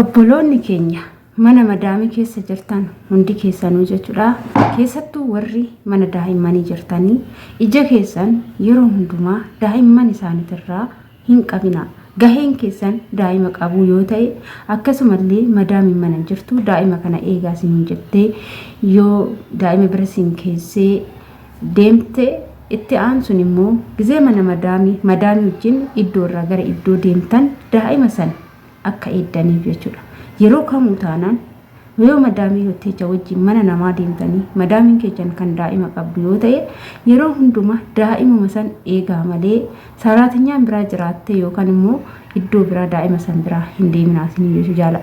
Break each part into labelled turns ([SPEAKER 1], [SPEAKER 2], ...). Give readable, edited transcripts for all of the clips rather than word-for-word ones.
[SPEAKER 1] Obboloonni keenya mana madaamii keessa jirtan hundi keessanuu jechuudha. Keessattuu warri mana daa'immanii jirtanii ija keessan yeroo hundumaa daa'imman isaaniitirraa hin qabina. Gaheen keessan daa'ima qabuu yoo ta'e akkasumallee madaamiin mana jirtu daa'ima kana eegaa isin jettee yoo daa'ima bira isin keessee deemte itti aansun immoo gizee mana madaamii wajjin iddoo irraa gara iddoo deemtan daa'ima san akka eeddaniif jechuudha. Yeroo kamuu taanaan yoo madaamii hoteecha wajjin mana namaa deemtanii madaamiin keessan kan daa'ima qabdu yoo ta'e yeroo hundumaa daa'imuma san eegaa malee saraatinyaan biraa jiraatte yookaan immoo iddoo biraa daa'ima san biraa hin deeminaasin jechuu jaala.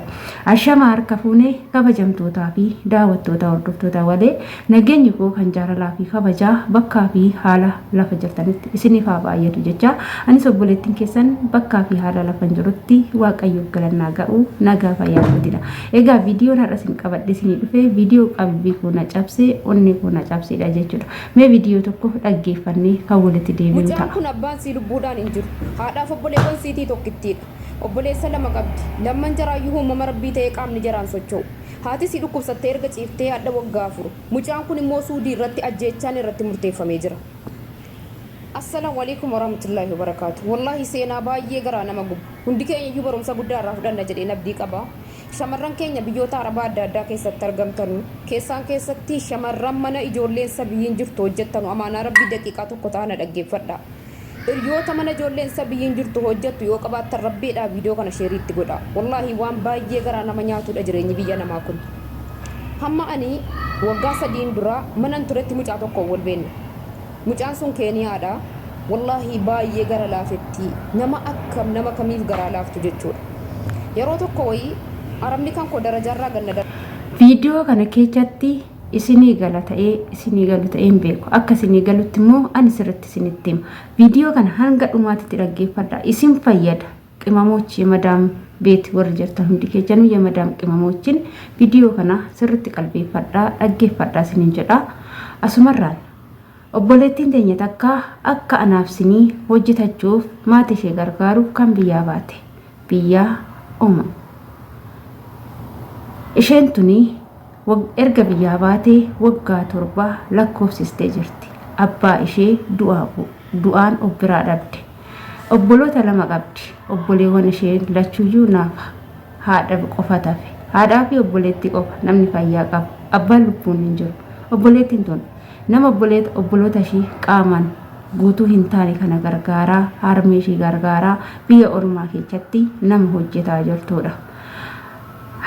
[SPEAKER 1] Ashama harka fuunee kabajamtootaa fi daawwattoota hordoftoota walee nageenyi koo kan jaalalaa fi kabajaa bakkaa fi haala lafa jirtanitti isiniif haa baay'atu jecha anis obboleettiin keessan bakkaa fi haala lafa jirutti waaqayyoof galannaa ga'uu nagaa fayyaa godina. Egaa viidiyoon har'a isin qabadhe isinii dhufee viidiyoo qalbii koo na cabsee onnee koo na cabseedha jechuudha. Mee viidiyoo tokko dhaggeeffannee kan walitti deebi'u ta'a.
[SPEAKER 2] Mucaan kun abbaan sii lubbuudhaan hin jiru. Haadhaaf obboleewwan siitii tokkittiidha. Obboleessa lama qabdi. Lamman jaraayyuu uumama rabbii ta'ee qaamni jaraan socho'u. Haati si dhukkubsattee erga ciiftee hadha waggaa 4. Mucaan kun immoo suudii irratti ajjeechaan irratti murteeffamee jira. Assalaamu alaykum warahmatullaahi wabarakaatu. Wallaahi seenaa baay'ee garaa nama gubu. Hundi keenya iyyuu barumsa guddaa irraa fudhanna jedhee abdii qaba. Shamarran keenya biyyoota arabaa adda addaa keessatti argamtanu keessaan keessatti shamarran mana ijoolleen sabiyyiin jirtu hojjettanu amaanaa rabbii daqiiqaa tokko ta'ana dhaggeeffadha. Hiriyoota mana ijoolleen sabiyyiin jirtu hojjettu yoo qabaattan rabbiidhaa viidiyoo kana sheeriitti godha. Wallaahi waan baay'ee garaa nama nyaatudha jireenyi biyya namaa kun. Hamma ani waggaa 3 dura manan turetti mucaa tokko wal beenne. Mucaan sun Keeniyaadha. Wallaahi baay'ee gara laafetti nama akkam nama kamiif garaa laaftu jechuudha. Yeroo tokko wayii arabni kan koo darajaarraa ganna
[SPEAKER 1] viidiyoo kana keessatti isinii galu ta'ee hin beeku. Akka isinii galutti immoo ani sirriitti isinitti hima. Viidiyoo kana hanga dhumaatitti dhaggeeffadha. Isin fayyada. Qimamoochi madaam beeti warri jirtan hundi keessanuu ya madaam qimamoochiin viidiyoo kana sirriitti qalbeeffadhaa dhaggeeffadhaa isiniin jedha. Asumarraan obboleettiin teenya takka akka anaaf isinii hojjetachuuf maatii ishee gargaaruuf kan biyyaa baate biyyaa Oman. Isheen tuni erga biyyaa baatee waggaa 7 lakkoofsistee jirti. Abbaa ishee du'aan obbiraa dhabde. Obboloota 2 qabdi. Obboleewwan ishee lachuuyyuu naaf haadha qofa tafe. Haadhaa fi obboleetti qofa namni fayyaa qaba. Abbaan lubbuun hin jiru. Obboleettiin tun nama obboloota ishee qaamaan guutuu hin taane kana gargaaraa harmee ishee gargaaraa biyya ormaa keessatti nama hojjetaa jirtudha.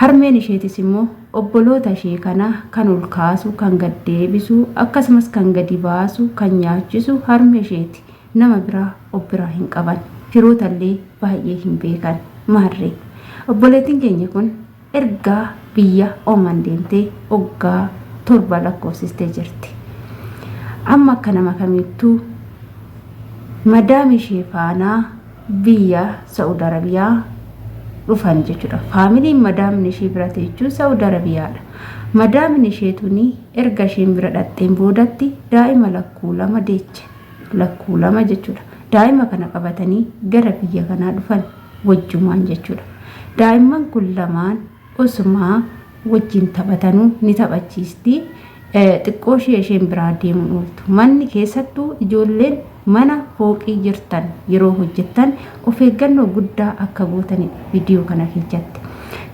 [SPEAKER 1] Harmeen isheetis immoo obboloota ishee kana kan ol kaasu kan gad deebisu akkasumas kan gadi baasu kan nyaachisu harmee isheeti. Nama biraa obbiraa hin qaban. Firootallee baay'ee hin beekan. Maarree obboleettiin keenya kun ergaa biyya Oman deemtee waggaa 7 lakkoofsistee jirti. Amma akka nama kamittuu madaam ishee faanaa biyya Saudi Arabiyaa dhufan jechuudha. Faamiliin madaamni ishee bira teechuu Saudi Arabiyaadha. Madaamni ishee tuni erga isheen bira dhaqxeen boodatti daa'ima lakkuu 2 deeche. Lakkuu 2 jechuudha. Daa'ima kana qabatanii gara biyya kanaa dhufan wajjumaan jechuudha. Daa'imman kun lamaan osumaa wajjin taphatanuu ni taphachiisti. Xiqqoo isheen biraa deemuun ooltu. Manni keessattuu ijoolleen mana fooqii jirtan yeroo hojjettan of eeggannoo guddaa akka gootanidha viidiyoo kana keessatti.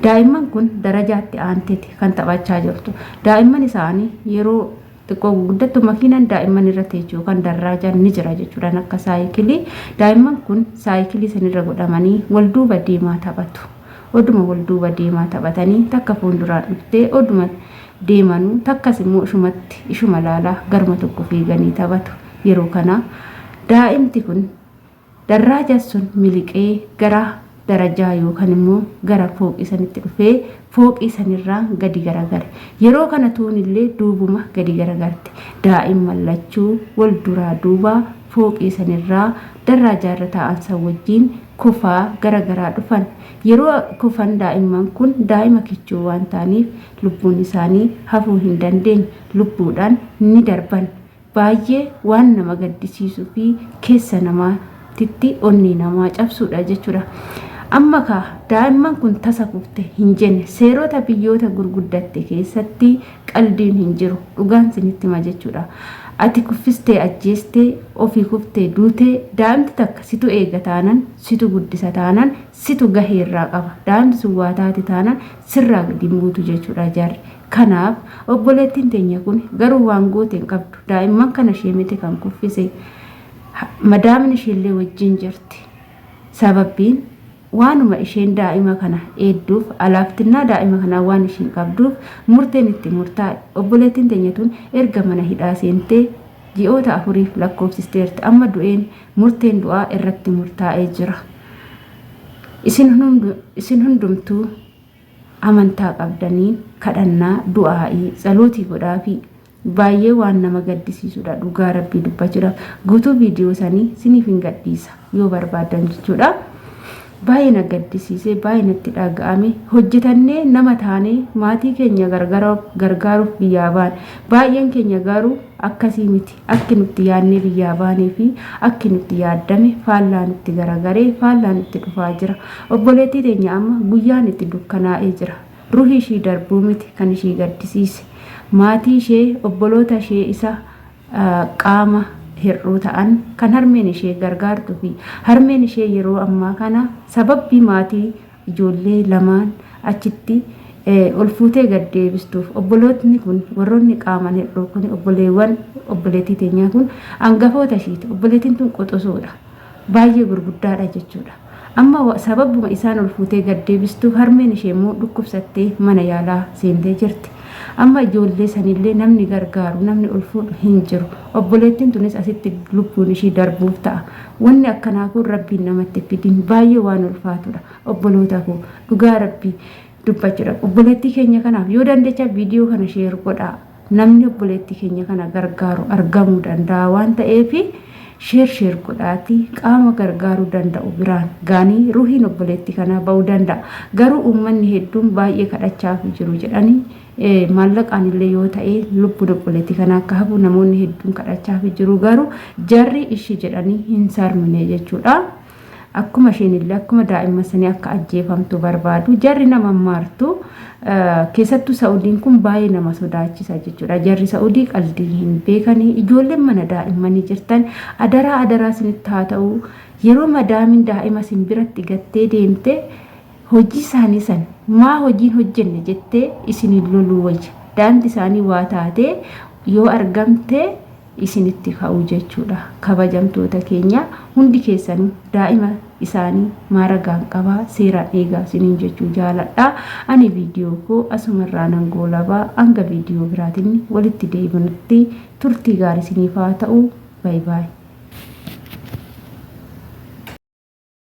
[SPEAKER 1] Daa'imman kun darajaatti aanteeti kan taphachaa jirtu. Daa'imman isaanii yeroo xiqqoo guddattu makiinaan daa'imman irra teechuu kan darraajaan ni jira jechuudha akka saayikilii. Daa'imman kun saayikilii sanirra godhamanii wal duuba deemaa taphatu. Oduma wal duuba deemaa taphatanii takka fuulduraan dhuftee oduma deemanuu takkas immoo ishuma laalaa garma tokko fiiganii taphatu. Yeroo kana daa'imti kun darraajaan sun miliqee gara darajaa yookaan immoo gara fooqii sanitti dhufee fooqii sanirraa gadi garagare. Yeroo kana tuunillee duubuma gadi garagarte. Daa'imman lachuu wal duraa duuba fooqii sanirraa darraajaa irra taa'an san wajjin kufaa garagaraa dhufan. Yeroo kufan daa'imman kun daa'ima kichuu waan ta'aniif lubbuun isaanii hafuu hin dandeenye lubbuudhaan ni darban. Baay'ee waan nama gaddisiisuu fi keessa namaatti onnee namaa cabsuudha jechuudha. amma ka daa'imman kun tasa kufte hin jenne seerota biyyoota gurguddatte keessatti qaldiin hin jiru dhugaan sinitti hima jechuudha. Ati kuffistee ajjeestee ofii kuftee duutee daa'imti takka situ eega taanan situ guddisa taanan situ gahee irraa qaba daa'imti sun waa taate taanan sirraa gadi buutu jechuudha jaarri. Kanaaf obboleettiin teenya kun garuu waan goote hin qabdu daa'imman kana ishee miti kan kuffise madaamni isheellee wajjin jirti sababbiin waanuma isheen daa'ima kana eedduuf alaaftinnaa daa'ima kana waan isheen qabduuf murteen itti murtaa'e obboleettiin teenya tun erga mana hidhaa seentee ji'oota 4 lakkoofsisteerti amma du'een murteen du'aa irratti murtaa'ee jira. Isin hundumtuu amantaa qabdaniin kadhannaa du'aa'ii tsalootii godhaa fi baay'ee waan nama gaddisiisudha dhugaa rabbii dubbachuudhaaf guutuu viidiyoo sanii siniif hin gadhiisa yoo barbaadan jechuudha. Baay'ee na gaddisiisee baay'ee natti dhaga'ame hojjetannee nama taanee maatii keenya gargaaruuf biyyaa baan baay'een keenya garuu akkasii miti akki nutti yaadnee biyyaa baanee fi akki nutti yaaddame faallaan itti garagaree faallaan itti dhufaa jira. Obboleettii teenya amma guyyaan itti dukkanaa'ee jira. Ruhii ishii darbuu miti kan ishii gaddisiise maatii ishee obboloota ishee isa qaama hir'uu ta'an kan harmeen ishee gargaartuu fi harmeen ishee yeroo ammaa kana sababbii maatii ijoollee lamaan achitti ol fuutee gad deebistuuf obbolootni kun warroonni qaaman hir'uu kun obboleewwan obboleettii teenyaa kun hangafoota ishiiti obboleettiin tun qoxosoodha baay'ee gurguddaadha jechuudha. Amma sababuma isaan ol fuutee gad deebistuuf harmeen ishee immoo dhukkubsattee mana yaalaa seentee jirti. Amma ijoollee sanillee namni gargaaru namni ol fuudhu hin jiru obboleettiin tunis asitti lubbuun ishii darbuuf ta'a wanni akkanaa kun rabbiin namatti fidin baay'ee waan ulfaatudha obboloota koo dhugaa rabbii dubbachuudha. Obboleettii keenya kanaaf yoo dandeecha viidiyoo kana sheer godhaa namni obboleettii keenya kana gargaaru argamuu danda'a waan ta'eef sheer godhaati qaama gargaaruu danda'u biraan gaanii ruhiin obboleettii kanaa ba'uu danda'a. Garuu uummanni hedduun baay'ee kadhachaaf jiru jedhanii maallaqaan illee yoo ta'e lubbuun obboleettii kanaa akka hafu namoonni hedduun kadhachaaf jiru garuu jarri ishii jedhanii hin sarmine jechuudha. Akkuma isheen illee akkuma daa'imman sanii akka ajjeefamtu barbaadu jarri nama maartu keessattuu Saa'udiin kun baay'ee nama sodaachisa jechuudha. Jarri Saa'udii qaldii hin beekanii ijoolleen mana daa'immanii jirtan adaraa isinitti haa ta'u yeroo madaamin daa'ima isin biratti gattee deemte hojii isaanii san maa hojiin hojjenne jettee isiniin loluu wayya daanti isaanii waa taatee yoo argamte isinitti ka'u jechuudha. Kabajamtoota keenya hundi keessanuu daa'ima isaanii maaragaan qabaa seeraan eegaa isiniin jechuu jaaladha. Ani viidiyoo koo asumarraa nan goolabaa hanga viidiyoo biraatiin walitti deebinutti turtii gaarii isiniif haa ta'u. Bye bye.